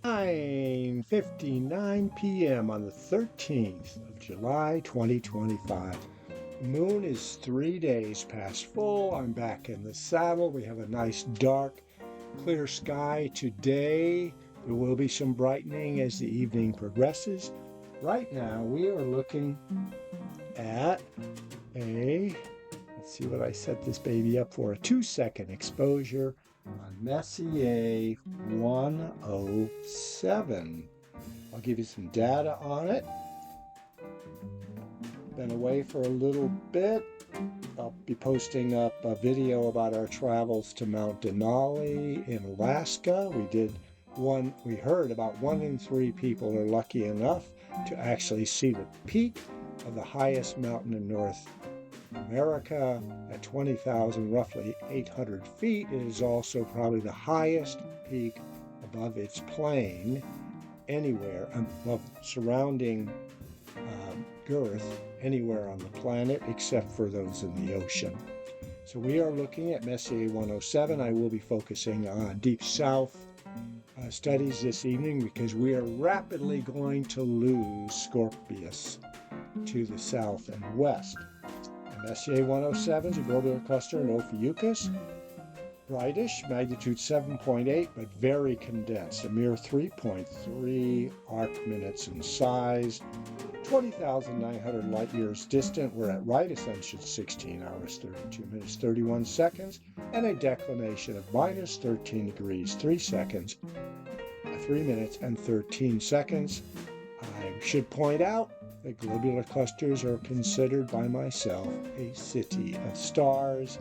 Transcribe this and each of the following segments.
9:59 p.m. on the 13th of July 2025. The moon is 3 days past full. I'm back in the saddle. We have a nice dark, clear sky today. There will be some brightening as the evening progresses. Right now, we are looking at let's see what I set this baby up for, a 2-second exposure on Messier 107. I'll give you some data on it. Been away for a little bit. I'll be posting up a video about our travels to Mount Denali in Alaska. We heard about 1 in 3 people are lucky enough to actually see the peak of the highest mountain in North America at 20,000, roughly 800 feet. It is also probably the highest peak above its plain anywhere, above surrounding girth anywhere on the planet except for those in the ocean. So we are looking at Messier 107. I will be focusing on Deep South studies this evening because we are rapidly going to lose Scorpius to the south and west. Messier 107 is a globular cluster in Ophiuchus. Brightish, magnitude 7.8, but very condensed, a mere 3.3 arc minutes in size, 20,900 light years distant. We're at right ascension 16 hours, 32 minutes, 31 seconds, and a declination of minus 13 degrees, 3 minutes and 13 seconds. I should point out that globular clusters are considered by myself a city of stars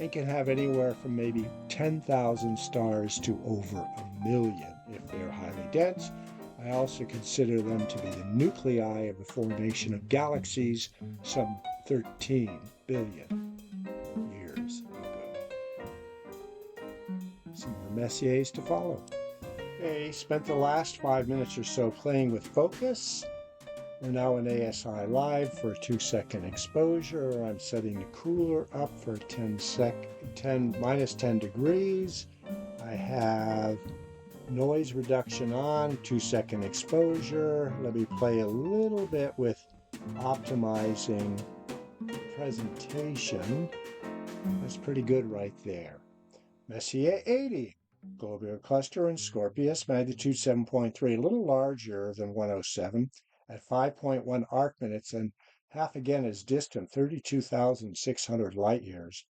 and can have anywhere from maybe 10,000 stars to over 1 million if they're highly dense. I also consider them to be the nuclei of the formation of galaxies some 13 billion years ago. Some more Messiers to follow. I spent the last 5 minutes or so playing with focus. We're now in ASI Live for a 2-second exposure. I'm setting the cooler up for minus 10 degrees. I have noise reduction on, 2-second exposure. Let me play a little bit with optimizing presentation. That's pretty good right there. Messier 80, globular cluster in Scorpius, magnitude 7.3, a little larger than 107. At 5.1 arc minutes and half again is distant, 32,600 light years.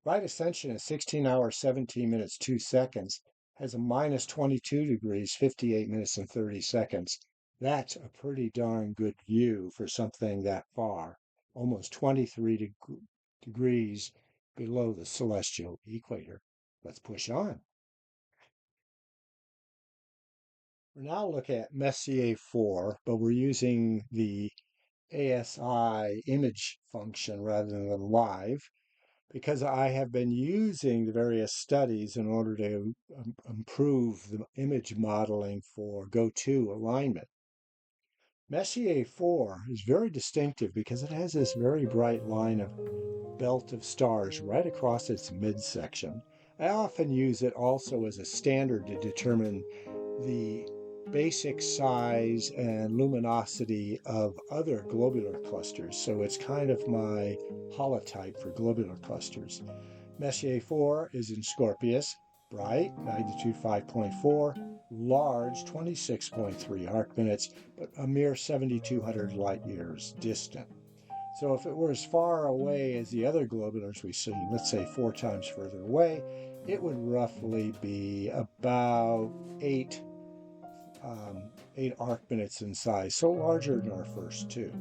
Right ascension is 16 hours, 17 minutes, 2 seconds, has a minus 22 degrees, 58 minutes and 30 seconds. That's a pretty darn good view for something that far, almost 23 degrees below the celestial equator. Let's push on. We're now looking at Messier 4, but we're using the ASI image function rather than live because I have been using the various studies in order to improve the image modeling for GO2 alignment. Messier 4 is very distinctive because it has this very bright line of belt of stars right across its midsection. I often use it also as a standard to determine the basic size and luminosity of other globular clusters. So it's kind of my holotype for globular clusters. Messier 4 is in Scorpius, bright, magnitude 5.4, large, 26.3 arc minutes, but a mere 7,200 light years distant. So if it were as far away as the other globulars we see, let's say 4 times further away, it would roughly be about 8 arc minutes in size, so larger than our first 2.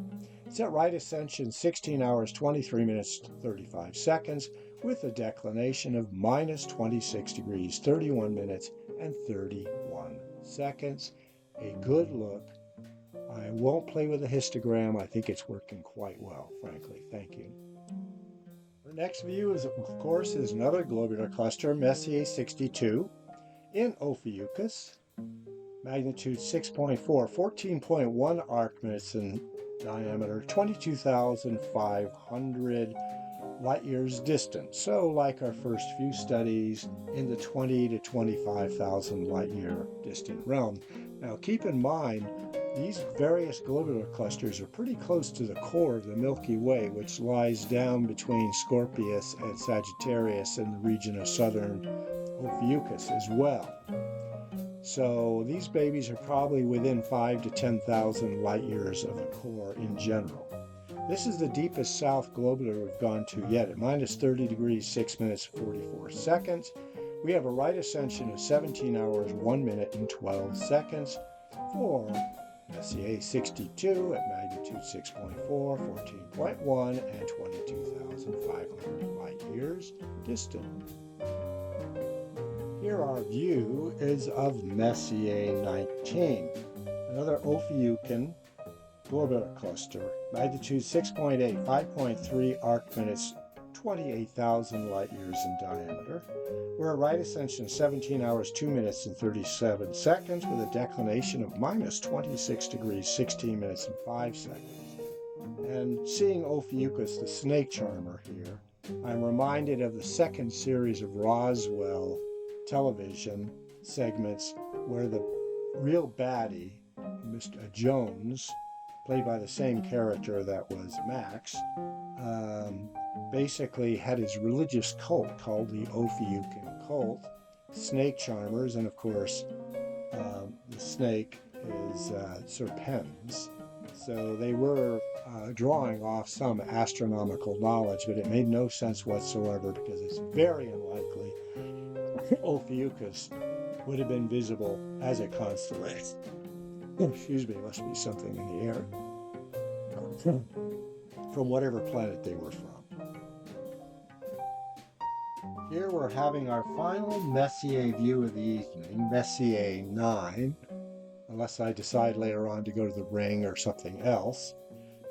It's at right ascension 16 hours, 23 minutes, 35 seconds, with a declination of minus 26 degrees, 31 minutes, and 31 seconds. A good look. I won't play with a histogram. I think it's working quite well, frankly. Thank you. Our next view is, of course, is another globular cluster, Messier 62, in Ophiuchus. Magnitude 6.4, 14.1 arc minutes in diameter, 22,500 light years distant. So like our first few studies, in the 20 to 25,000 light year distant realm. Now keep in mind, these various globular clusters are pretty close to the core of the Milky Way, which lies down between Scorpius and Sagittarius in the region of southern Ophiuchus as well. So these babies are probably within 5 to 10,000 light years of the core in general. This is the deepest south globular we've gone to yet at minus 30 degrees, 6 minutes, 44 seconds. We have a right ascension of 17 hours, 1 minute, and 12 seconds for Messier 62 at magnitude 6.4, 14.1, and 22,500 light years distant. Here our view is of Messier 19, another Ophiuchian globular cluster, magnitude 6.8, 5.3 arc minutes, 28,000 light years in diameter. We're a right ascension of 17 hours, 2 minutes, and 37 seconds with a declination of minus 26 degrees, 16 minutes, and 5 seconds. And seeing Ophiuchus, the snake charmer here, I'm reminded of the second series of Roswell television segments where the real baddie, Mr. Jones, played by the same character that was Max, basically had his religious cult called the Ophiuchian cult, snake charmers, and of course the snake is serpens. So they were drawing off some astronomical knowledge, but it made no sense whatsoever because it's very unlikely Ophiuchus would have been visible as a constellation. Excuse me, must be something in the air. From whatever planet they were from. Here we're having our final Messier view of the evening, Messier 9, unless I decide later on to go to the ring or something else.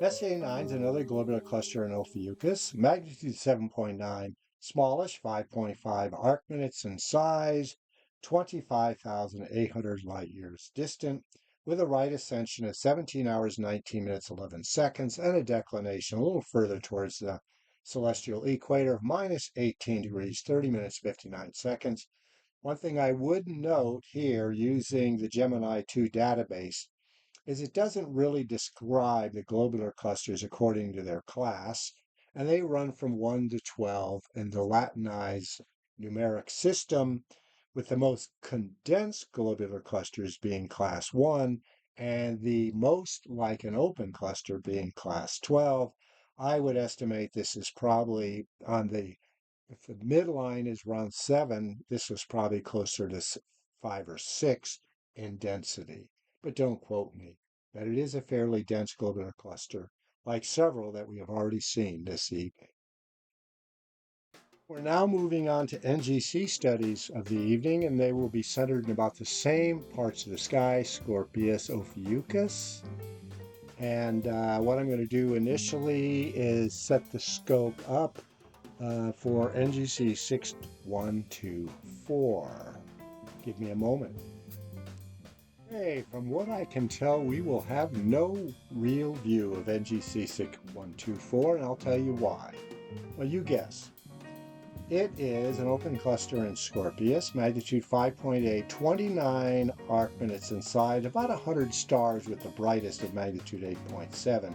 Messier 9 is another globular cluster in Ophiuchus, magnitude 7.9, smallish, 5.5 arc minutes in size, 25,800 light years distant, with a right ascension of 17 hours, 19 minutes, 11 seconds, and a declination a little further towards the celestial equator of minus 18 degrees, 30 minutes, 59 seconds. One thing I would note here using the Gemini 2 database is it doesn't really describe the globular clusters according to their class, and they run from 1 to 12 in the Latinized numeric system, with the most condensed globular clusters being class 1 and the most like an open cluster being class 12. I would estimate this is probably on the, if the midline is around 7, this was probably closer to 5 or 6 in density. But don't quote me. But it is a fairly dense globular cluster, like several that we have already seen this evening. We're now moving on to NGC studies of the evening, and they will be centered in about the same parts of the sky, Scorpius, Ophiuchus. And what I'm going to do initially is set the scope up for NGC 6124. Give me a moment. Okay, from what I can tell, we will have no real view of NGC 6124, and I'll tell you why. Well, you guess. It is an open cluster in Scorpius, magnitude 5.8, 29 arc minutes inside, about 100 stars with the brightest of magnitude 8.7.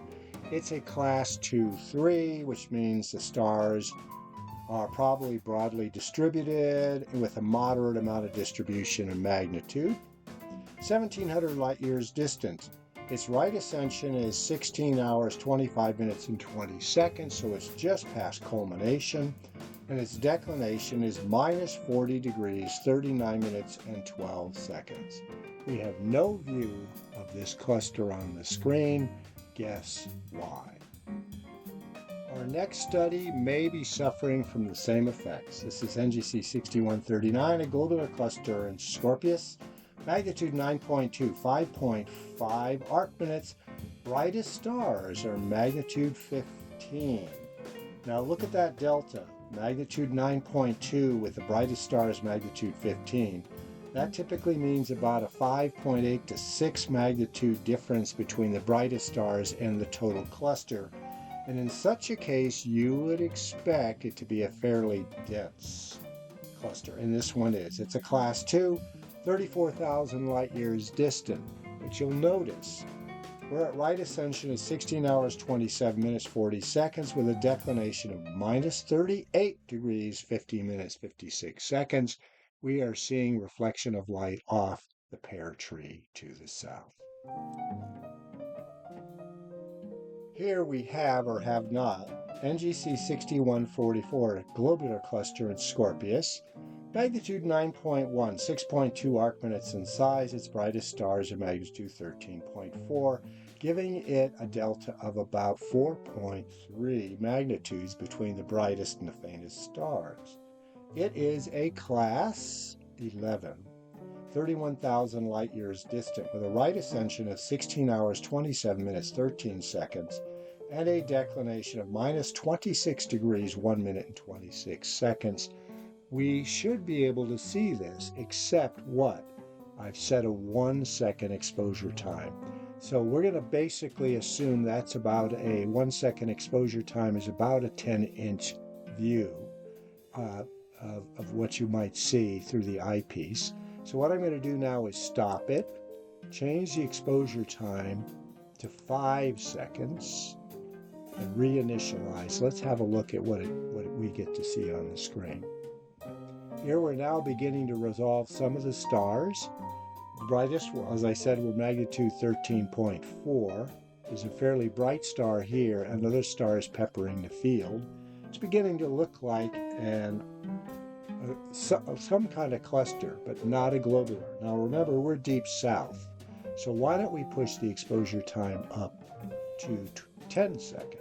It's a class 2-3, which means the stars are probably broadly distributed with a moderate amount of distribution and magnitude. 1,700 light years distant. Its right ascension is 16 hours, 25 minutes, and 20 seconds, so it's just past culmination. And its declination is minus 40 degrees, 39 minutes, and 12 seconds. We have no view of this cluster on the screen. Guess why? Our next study may be suffering from the same effects. This is NGC 6139, a globular cluster in Scorpius, magnitude 9.2, 5.5 arc minutes. Brightest stars are magnitude 15. Now look at that delta. Magnitude 9.2 with the brightest stars magnitude 15. That typically means about a 5.8 to 6 magnitude difference between the brightest stars and the total cluster. And in such a case, you would expect it to be a fairly dense cluster. And this one is. It's a class 2, 34,000 light years distant. But you'll notice we're at right ascension at 16 hours, 27 minutes, 40 seconds with a declination of minus 38 degrees, 50 minutes, 56 seconds. We are seeing reflection of light off the pear tree to the south. Here we have or have not NGC 6144, globular cluster in Scorpius, magnitude 9.1, 6.2 arc minutes in size. Its brightest stars are magnitude 13.4, giving it a delta of about 4.3 magnitudes between the brightest and the faintest stars. It is a class 11, 31,000 light years distant, with a right ascension of 16 hours, 27 minutes, 13 seconds, and a declination of minus 26 degrees, 1 minute and 26 seconds. We should be able to see this, except what? I've set a 1 second exposure time. So we're going to basically assume that's about a 1 second exposure time is about a 10-inch view of what you might see through the eyepiece. So what I'm going to do now is stop it, change the exposure time to 5 seconds, and reinitialize. Let's have a look at what we get to see on the screen. Here we're now beginning to resolve some of the stars. The brightest, as I said, were magnitude 13.4. There's a fairly bright star here, and other stars peppering the field. It's beginning to look like some kind of cluster, but not a globular. Now remember, we're deep south. So why don't we push the exposure time up to 10 seconds?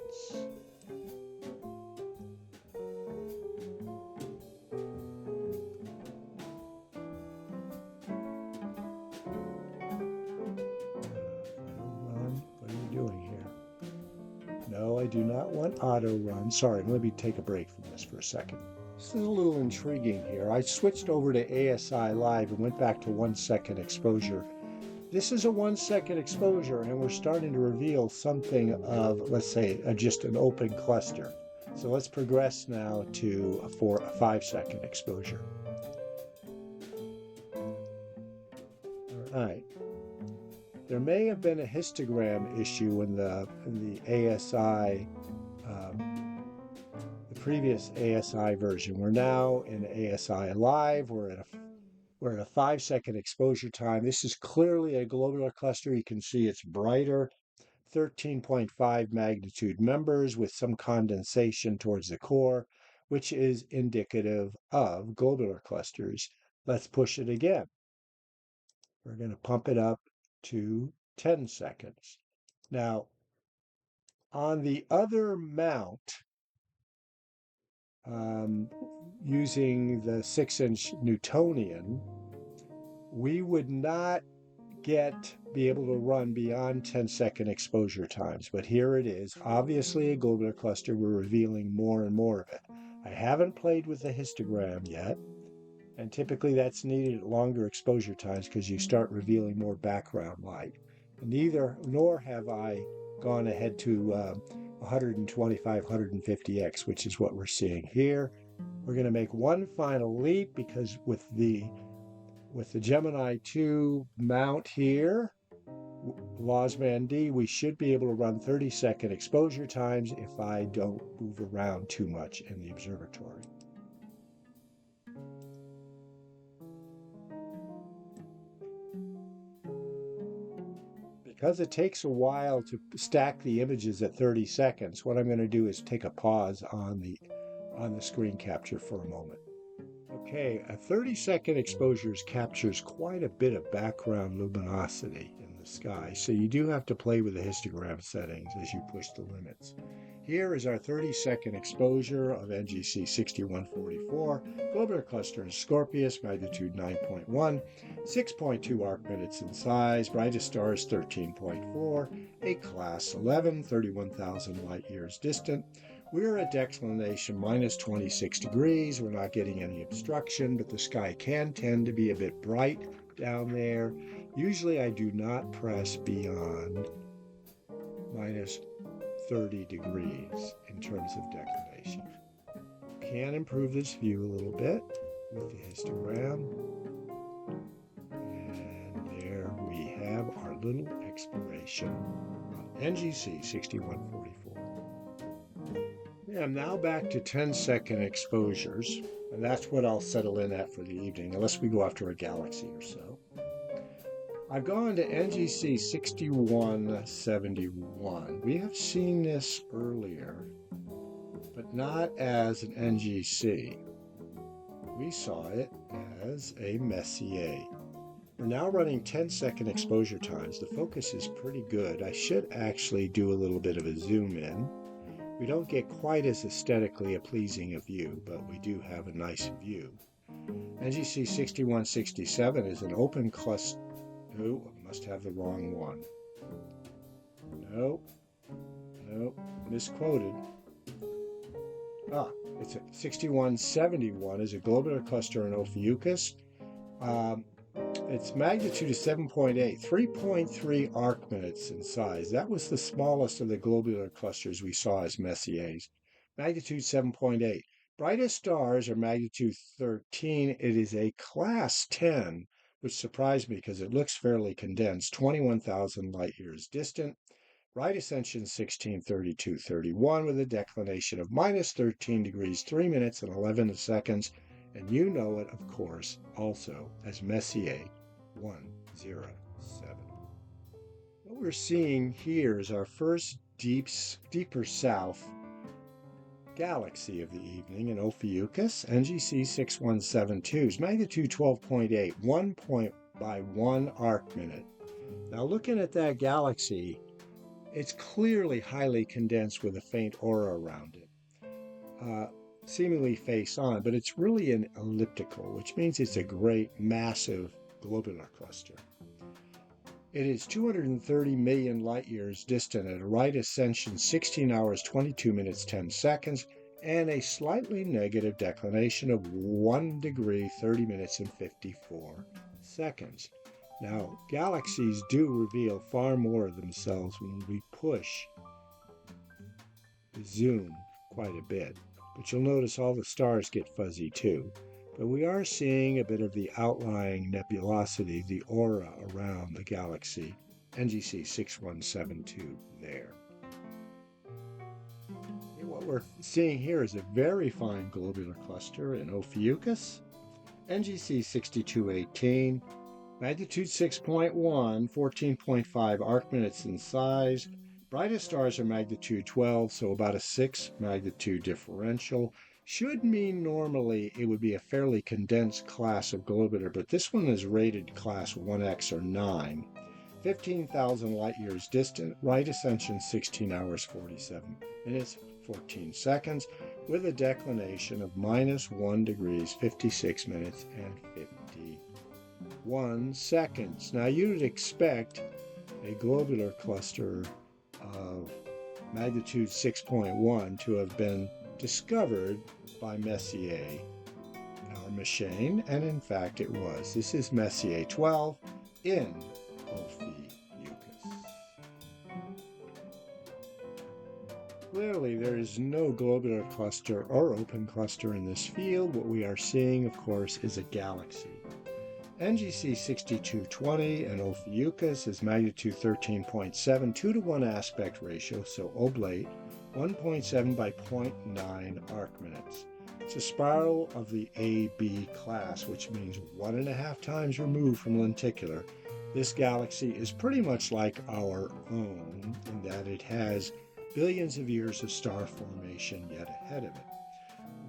What are you doing here? No, I do not want auto run. Sorry, let me take a break from this for a second. This is a little intriguing here. I switched over to ASI Live and went back to 1 second exposure. This is a 1 second exposure, and we're starting to reveal something of, let's say, just an open cluster. So let's progress now to a 5 second exposure. All right. There may have been a histogram issue in the ASI, the previous ASI version. We're now in ASI Live. We're at a 5 second exposure time. This is clearly a globular cluster. You can see it's brighter, 13.5 magnitude members with some condensation towards the core, which is indicative of globular clusters. Let's push it again. We're going to pump it up to 10 seconds. Now, on the other mount, using the 6-inch Newtonian, we would not be able to run beyond 10 second exposure times. But here it is, obviously a globular cluster. We're revealing more and more of it. I haven't played with the histogram yet, and typically that's needed at longer exposure times because you start revealing more background light. Nor have I gone ahead to 125, 150x, which is what we're seeing here. We're going to make one final leap because with the Gemini 2 mount here, Losman D, we should be able to run 30 second exposure times if I don't move around too much in the observatory. Because it takes a while to stack the images at 30 seconds, what I'm going to do is take a pause on the screen capture for a moment. Okay, a 30-second exposure captures quite a bit of background luminosity in the sky, so you do have to play with the histogram settings as you push the limits. Here is our 30-second exposure of NGC 6144, globular cluster in Scorpius, magnitude 9.1, 6.2 arc minutes in size, brightest star is 13.4, a class 11, 31,000 light years distant. We're at declination minus 26 degrees. We're not getting any obstruction, but the sky can tend to be a bit bright down there. Usually I do not press beyond minus 30 degrees in terms of declination. Can improve this view a little bit with the histogram. And there we have our little exploration of NGC 6144. I'm now back to 10-second exposures, and that's what I'll settle in at for the evening, unless we go after a galaxy or so. I've gone to NGC 6171. We have seen this earlier, but not as an NGC. We saw it as a Messier. We're now running 10-second exposure times. The focus is pretty good. I should actually do a little bit of a zoom in. We don't get quite as aesthetically pleasing a view, but we do have a nice view. NGC 6167 is an open cluster. Oh, I must have the wrong one. Nope, misquoted. It's a 6171 is a globular cluster in Ophiuchus. Its magnitude is 7.8, 3.3 arc minutes in size. That was the smallest of the globular clusters we saw as Messiers. Magnitude 7.8. Brightest stars are magnitude 13. It is a class 10, which surprised me because it looks fairly condensed, 21,000 light years distant. Right ascension 1632.31 with a declination of minus 13 degrees, 3 minutes and 11 seconds. And you know it, of course, also as Messier 107. What we're seeing here is our first deeper south galaxy of the evening in Ophiuchus, NGC 6172's magnitude 12.8, 1.1 arc minute. Now looking at that galaxy, it's clearly highly condensed with a faint aura around it. Seemingly face on, but it's really an elliptical, which means it's a great, massive globular cluster. It is 230 million light years distant at a right ascension 16 hours, 22 minutes, 10 seconds, and a slightly negative declination of 1 degree, 30 minutes, and 54 seconds. Now, galaxies do reveal far more of themselves when we push the zoom quite a bit. But you'll notice all the stars get fuzzy too. But we are seeing a bit of the outlying nebulosity, the aura around the galaxy, NGC 6172 there. And what we're seeing here is a very fine globular cluster in Ophiuchus, NGC 6218, magnitude 6.1, 14.5 arc minutes in size. Brightest stars are magnitude 12, so about a 6 magnitude differential. Should mean normally it would be a fairly condensed class of globular, but this one is rated class 1X or 9. 15,000 light years distant, right ascension 16 hours, 47 minutes, 14 seconds, with a declination of minus 1 degrees, 56 minutes, and 51 seconds. Now you'd expect a globular cluster of magnitude 6.1 to have been discovered by Messier or Machine, and in fact it was. This is Messier 12 in Ophiuchus. Clearly there is no globular cluster or open cluster in this field. What we are seeing, of course, is a galaxy. NGC 6220 and Ophiuchus is magnitude 13.7, 2-to-1 aspect ratio, so oblate, 1.7 by 0.9 arc minutes. It's a spiral of the AB class, which means 1.5 times removed from lenticular. This galaxy is pretty much like our own in that it has billions of years of star formation yet ahead of it.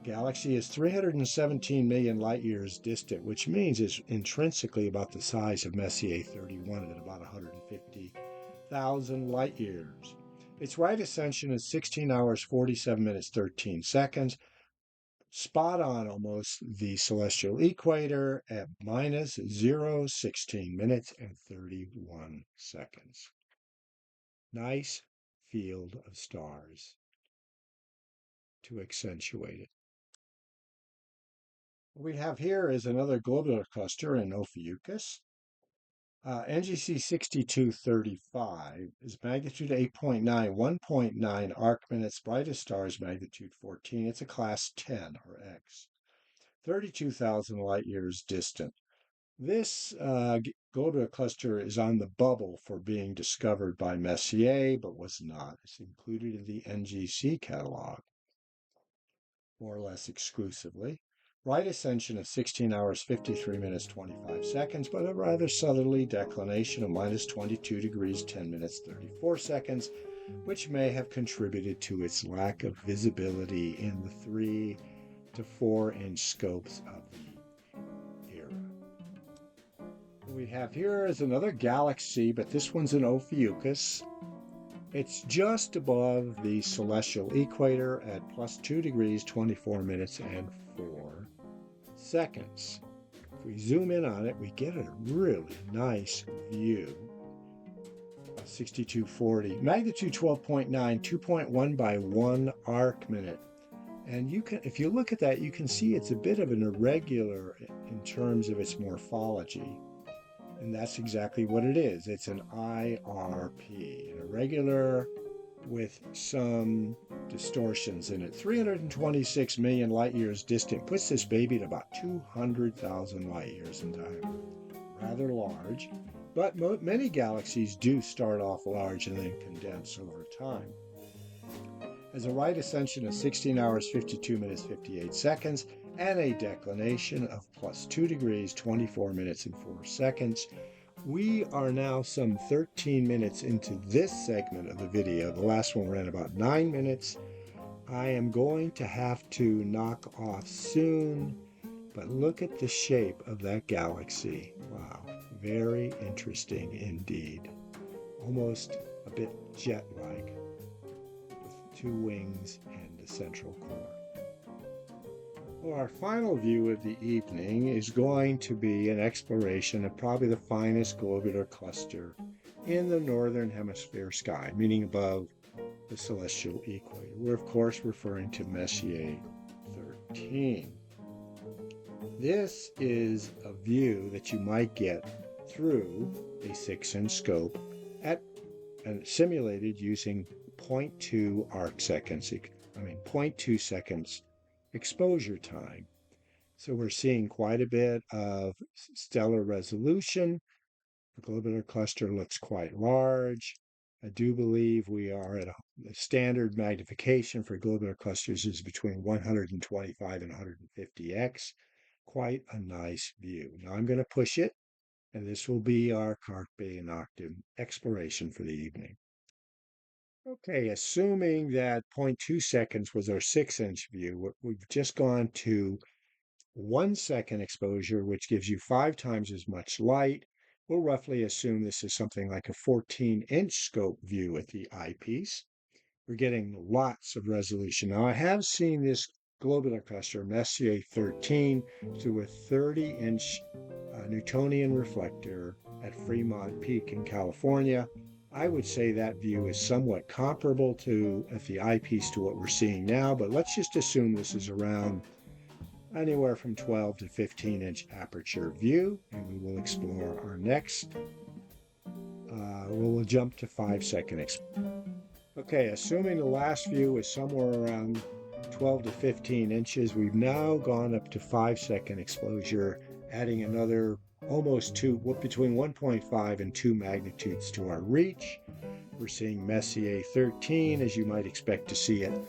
Galaxy is 317 million light years distant, which means it's intrinsically about the size of Messier 31 at about 150,000 light years. Its right ascension is 16 hours, 47 minutes, 13 seconds, spot on almost the celestial equator at minus 0:16 minutes and 31 seconds. Nice field of stars to accentuate it. What we have here is another globular cluster in Ophiuchus. NGC 6235 is magnitude 8.9, 1.9 arc minutes, brightest star is magnitude 14. It's a class 10 or X, 32,000 light years distant. This globular cluster is on the bubble for being discovered by Messier, but was not. It's included in the NGC catalog, more or less exclusively. Right ascension of 16 hours, 53 minutes, 25 seconds, but a rather southerly declination of minus 22 degrees, 10 minutes, 34 seconds, which may have contributed to its lack of visibility in the 3 to 4 inch scopes of the era. What we have here is another galaxy, but this one's an Ophiuchus. It's just above the celestial equator at plus 2 degrees, 24 minutes, and 4 seconds. If we zoom in on it, we get a really nice view. 6240, magnitude 12.9, 2.1 by 1 arc minute. And you can, if you look at that, you can see it's a bit of an irregular in terms of its morphology. And that's exactly what it is. It's an IRP, an irregular with some distortions in it. 326 million light years distant puts this baby at about 200,000 light years in diameter. Rather large, but many galaxies do start off large and then condense over time. Has a right ascension of 16 hours, 52 minutes, 58 seconds, and a declination of plus 2 degrees, 24 minutes, and 4 seconds. We are now some 13 minutes into this segment of the video. The last one ran about 9 minutes. I am going to have to knock off soon, but look at the shape of that galaxy. Wow, very interesting indeed. Almost a bit jet-like, with 2 wings and a central core. Well, our final view of the evening is going to be an exploration of probably the finest globular cluster in the northern hemisphere sky, meaning above the celestial equator. We're, of course, referring to Messier 13. This is a view that you might get through a 6-inch scope and simulated using 0.2 arc seconds, 0.2 seconds exposure time. So we're seeing quite a bit of stellar resolution. The globular cluster looks quite large. I do believe we are at the standard magnification for globular clusters is between 125 and 150x. Quite a nice view. Now I'm going to push it, and this will be our Carpe Noctem exploration for the evening. Okay, assuming that 0.2 seconds was our 6-inch view, we've just gone to 1 second exposure, which gives you 5 times as much light. We'll roughly assume this is something like a 14-inch scope view at the eyepiece. We're getting lots of resolution. Now, I have seen this globular cluster, Messier 13, through a 30-inch Newtonian reflector at Fremont Peak in California. I would say that view is somewhat comparable to, at the eyepiece, to what we're seeing now, but let's just assume this is around anywhere from 12 to 15-inch aperture view, and we will explore our next. We'll jump to 5-second. Okay, assuming the last view is somewhere around 12 to 15 inches, we've now gone up to 5-second exposure, adding another almost between 1.5 and 2 magnitudes to our reach. We're seeing Messier 13, as you might expect to see it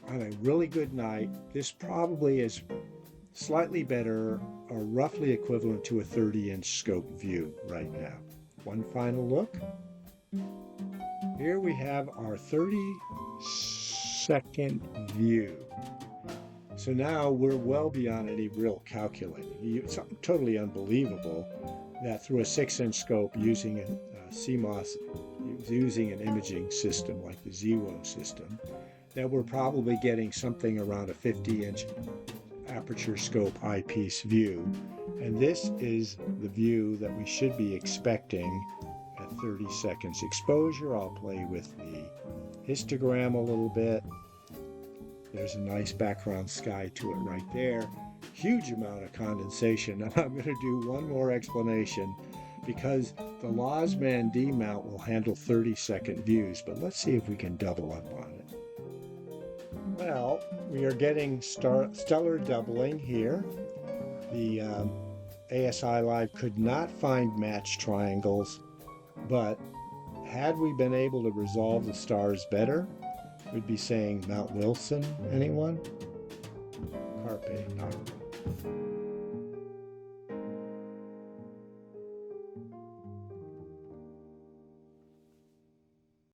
on a really good night. This probably is slightly better or roughly equivalent to a 30-inch scope view right now. One final look. Here we have our 30-second view. So now we're well beyond any real calculating. It's totally unbelievable that through a 6-inch scope using a CMOS, using an imaging system like the ZWO system, that we're probably getting something around a 50-inch aperture scope eyepiece view. And this is the view that we should be expecting at 30 seconds exposure. I'll play with the histogram a little bit. There's a nice background sky to it right there. Huge amount of condensation. Now I'm going to do one more explanation because the Losman D mount will handle 30-second views, but let's see if we can double up on it. Well, we are getting stellar doubling here. The ASI Live could not find matched triangles, but had we been able to resolve the stars better, we'd be saying Mount Wilson. Anyone? Carpe Noctem.